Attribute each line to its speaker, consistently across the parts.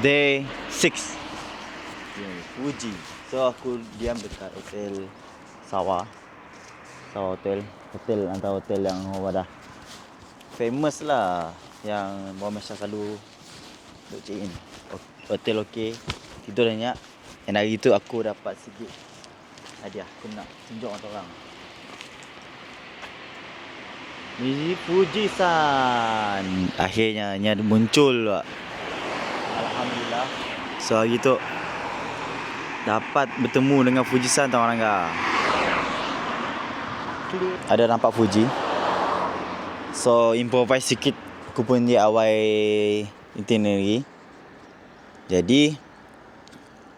Speaker 1: Day 6. Fuji. So aku diam dekat hotel Sawah Hotel. Hotel antara hotel yang dah famous lah, yang Muhammad Shah selalu duk check in. Hotel okey, tidur banyak. Dan hari tu aku dapat sikit hadiah. Aku nak tunjuk orang. Ni Fuji-san. Akhirnya ni ada muncul lah. Alhamdulillah. So hari tu dapat bertemu dengan Fuji-san tau orang enggak. Ada nampak Fuji. So improvise sikit aku pun DIY itinerary. Jadi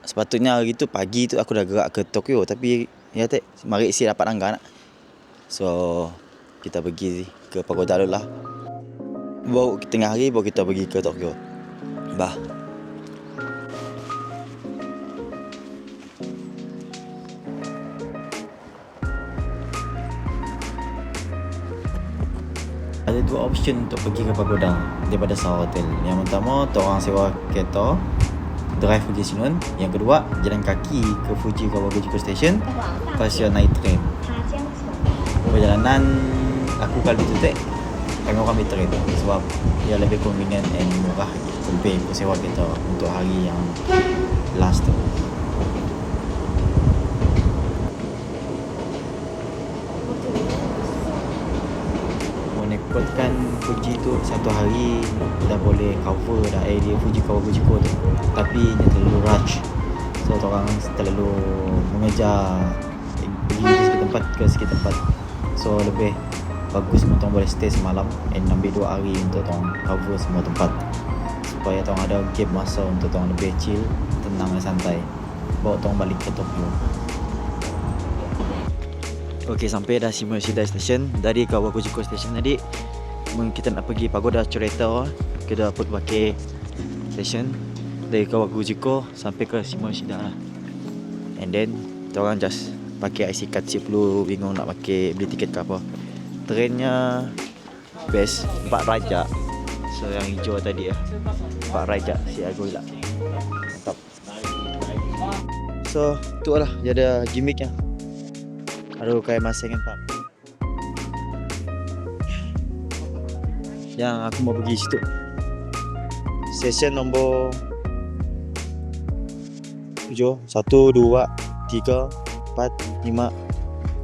Speaker 1: sepatutnya hari tu pagi tu aku dah gerak ke Tokyo, tapi ya tak mari si dapat anggar nak. So kita pergi ke pagoda dulu lah. Baru tengah hari baru kita pergi ke Tokyo. Bah. Ada dua option untuk pergi ke pagoda daripada Sawah Hotel. Yang pertama, orang sewa kereta drive pergi Sinun. Yang kedua, jalan kaki ke Fuji Kawaguchiko Station. Lepas tu naik train. Perjalanan aku kali tu tengok orang ambil train sebab dia lebih convenient and murah, lebih aku sewa kereta untuk hari yang last tu. Menekutkan Fuji tu satu hari dah boleh cover dah area Fuji Kawaguchiko tu, tapi dia terlalu rush. So orang terlalu mengejar pergi ke sikit tempat. So lebih bagus untuk boleh stay semalam and ambil 2 hari untuk orang cover semua tempat, supaya orang ada gap masa untuk orang lebih chill, tenang dan santai bawa orang balik ke Tokyo. Okey, sampai dah Shimoyoshida Station. Dari Kawaguchiko Station tadi kita nak pergi pagoda Choreta. Kita dapat pakai station dari Kawaguchiko sampai ke Shimoyoshida lah. And then orang just pakai IC card, si perlu bingung nak pakai beli tiket ke apa. Trainnya best 4 raja. So yang hijau tadi 4 raja si Agoila. Mantap. So tu lah dia ada gimmicknya. Aduh, kayak masing kan. Yang aku mau pergi situ. Session nombor 7. 1, 2, 3, 4, 5,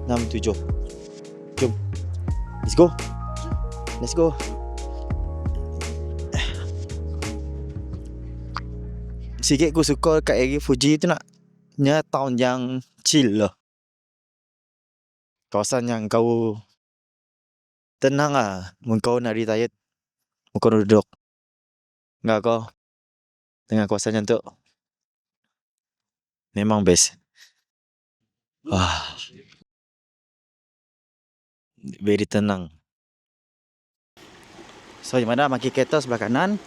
Speaker 1: 6, 7. Jom. Let's go. Let's go. Sikit aku suka kat area Fuji tu naknya town yang chill lah. Kawasan yang kau tenang lah. Kau nak retired, kau duduk enggak kau dengan kawasan yang tu memang best. Wah, very tenang. So di mana maki kereta sebelah kanan,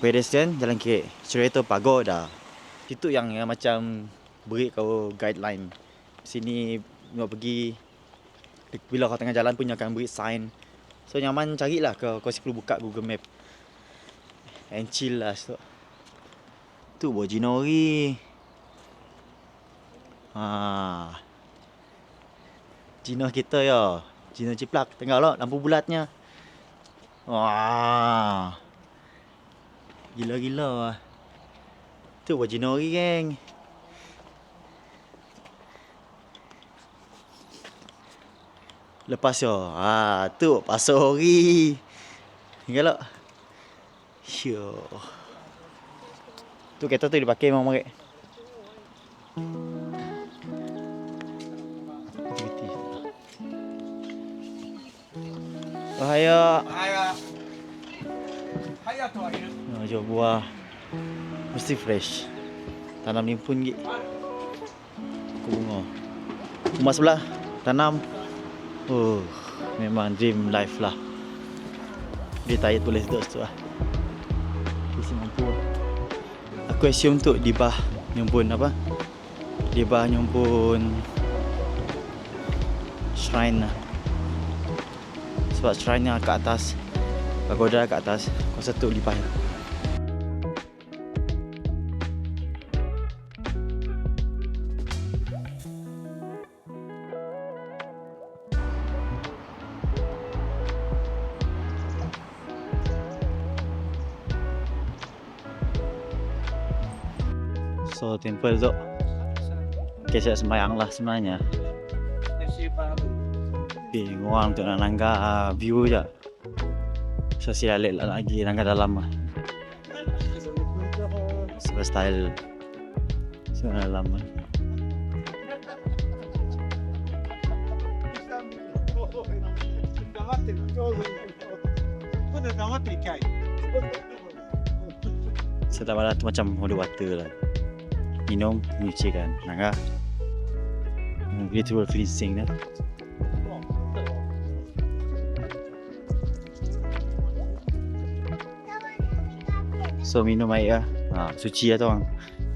Speaker 1: pedestrian jalan kiri, Choreta Pagoda. Itu yang macam beri kau guideline. Sini mau pergi, bila kau tengah jalan pun akan beri sign. So nyaman carilah kau perlu buka Google Map and chill lah. So tu Bojinori. Cina kita ya, Cina Ciplak. Tengok lah lampu bulatnya. Wah, gila-gila lah. Tu Bojinori geng. Lepas tu Pasar Hori. Tengok lah. Yo. Tu kereta tu dipakai memang merek. Ohaya. Jual buah mesti fresh. Tanam limpun gig. Bunga. Rumah sebelah tanam. Memang dream life lah. Dia tired boleh duduk situ lah. Isi mampu. Aku assume tu di bah nyumpun apa? Di bah nyumpun shrine lah. Sebab shrine nya kat atas, pagoda kat atas. Kau satu di bah. So temple tu kisah sembahyang lah sebenarnya. Tapi orang tu nak nangga view je. So sialik lah lagi nangga dalam lah. Sebab style dalam lah. Setelah malam tu macam holy water lah. Minum, nyuci kan. Nangga beautiful cleansing lah. So minum air lah. Suci lah tu orang.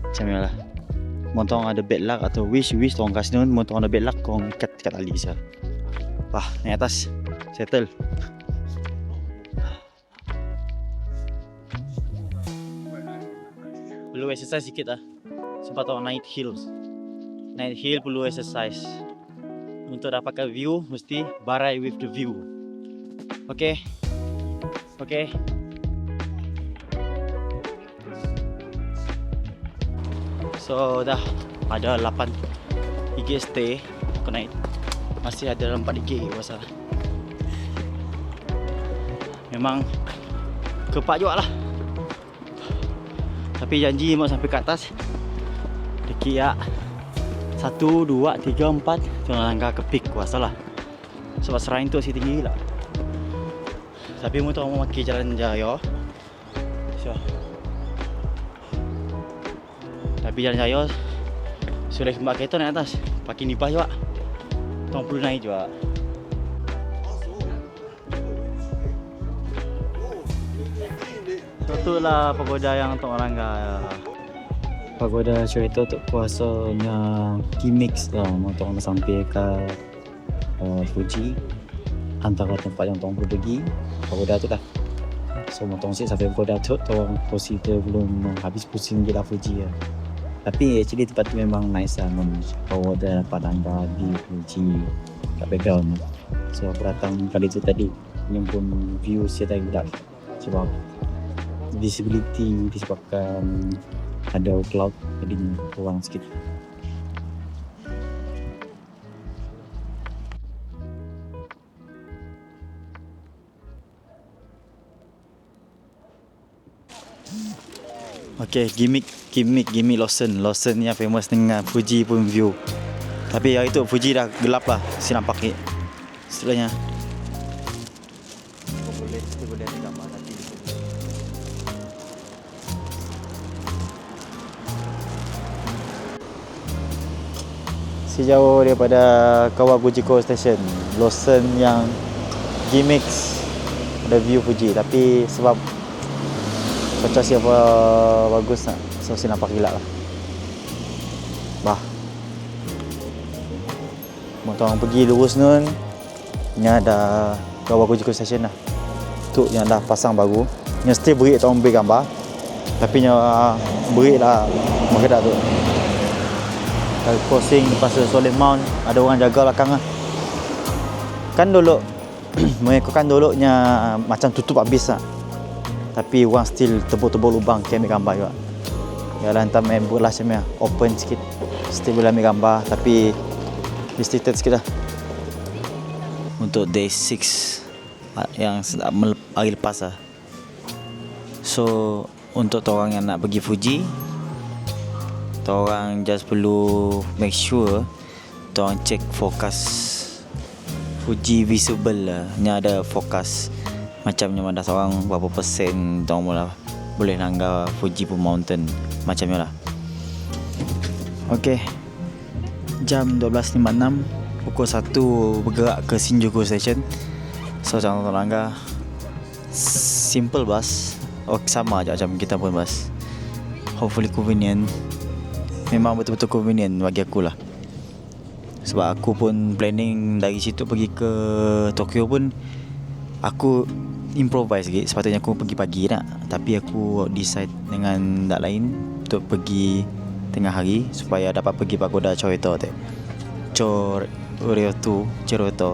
Speaker 1: Macam ni lah. Montong ada bad luck atau wish tolong kasih nun. Montong ada bad luck korang ikat tali saja. Wah, naik atas. Settle. Perlu exercise sikit lah. Sebab tu naik hills. Naik hill perlu exercise. Untuk dapatkan view mesti barai with the view. Okay. So dah ada 8 IG stay. Aku naik. Masih ada 4 IG pasal. Memang kepak juga lah. Tapi janji mau sampai ke atas. Deki ya 1, 2, 3, 4 tu langkah ke peak kuasa lah. Sebab serain tu masih tinggi lah. Tapi mu tu mau maki jalan jaya. So. Tapi jalan jaya sudah kembali kereta naik atas. Pakai nipah juga. Tong perlu naik juga. Itulah pagoda yang untuk orang pagoda cerita untuk kuasanya Kimix lah. Untuk orang sampai ke Fuji. Antara tempat yang orang perlu pergi pagoda tu lah. So montong sih sampai pagoda tu orang positif belum habis pusing je lah Fuji lah. Tapi actually tempat tu memang nice lah. Pagoda dapat anda di Fuji kat background. So aku datang kali tu tadi menyembun view saya tadi budak. Sebab visibility disebabkan ada cloud jadi kurang sikit. Okay, gimmick Lawson yang famous dengan Fuji pun view. Tapi hari tu Fuji dah gelap lah, si nampak ni setelahnya. Boleh ada gambar nanti. Sejauh daripada Kawagujiko Station, Lawson yang gimmick ada view Fuji. Tapi sebab cuaca siapa bagus nak, so saya nampak gila lah. Bah, motor orang pergi lurus nun, ni ada Kawagujiko Station lah. Tu yang dah pasang baru. Yang still break tak ambil gambar. Tapi nya break lah mengedak tu. Kalau crossing pasal Solid Mount, ada orang jaga belakang lah. Kan dulu mengikutkan dulunya macam tutup habis lah. Tapi orang still tebul-tebul lubang ke ambil gambar juga. Ya lantam member lah macam open sikit. Still boleh ambil gambar tapi restricted sikit lah. Untuk day 6 yang hari lepas lah. So untuk orang yang nak pergi Fuji, orang just perlu make sure orang check fokus Fuji visible lah. Ni ada fokus macamnya mana seorang berapa persen orang boleh langgar Fuji pun mountain macamnya lah. Okay, jam 12.56 pukul 1 bergerak ke Shinjuku Station. So jangan langgar simple bus. Sama je macam kita pun bus. Hopefully convenient. Memang betul-betul convenient bagi aku lah. Sebab aku pun planning dari situ pergi ke Tokyo pun aku improvise sikit. Sepatutnya aku pergi pagi nak, tapi aku decide dengan dak lain untuk pergi tengah hari supaya dapat pergi pagoda Choito tu. Choito.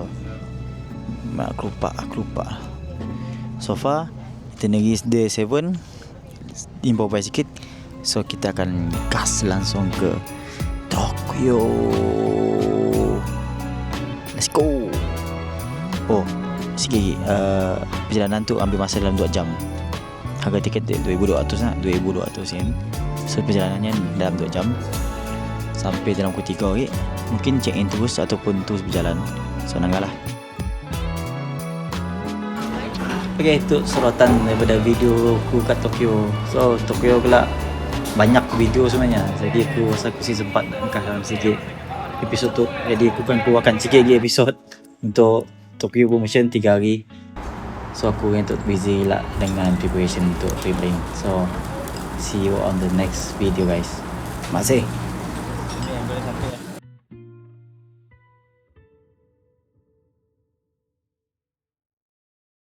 Speaker 1: Aku lupa. So far itinerary day 7 improvise sikit. So kita akan gas langsung ke Tokyo. Let's go. Oh, sikit perjalanan tu ambil masa dalam 2 jam. Harga tiket dia 2,200 lah, 2,200 yen. So perjalanannya dalam 2 jam. Sampai dalam pukul 3 mungkin check in terus ataupun terus berjalan. So nanggalah. Okay, itu sorotan daripada video aku kat Tokyo. So Tokyo pula banyak video sebenarnya. Jadi aku rasa aku sempat nak angkat dalam sikit episod tu. Jadi aku akan keluarkan sikit lagi episod untuk Tokyo promotion 3 hari. So aku untuk busy lah dengan preparation untuk traveling. So see you on the next video guys. Terima kasih.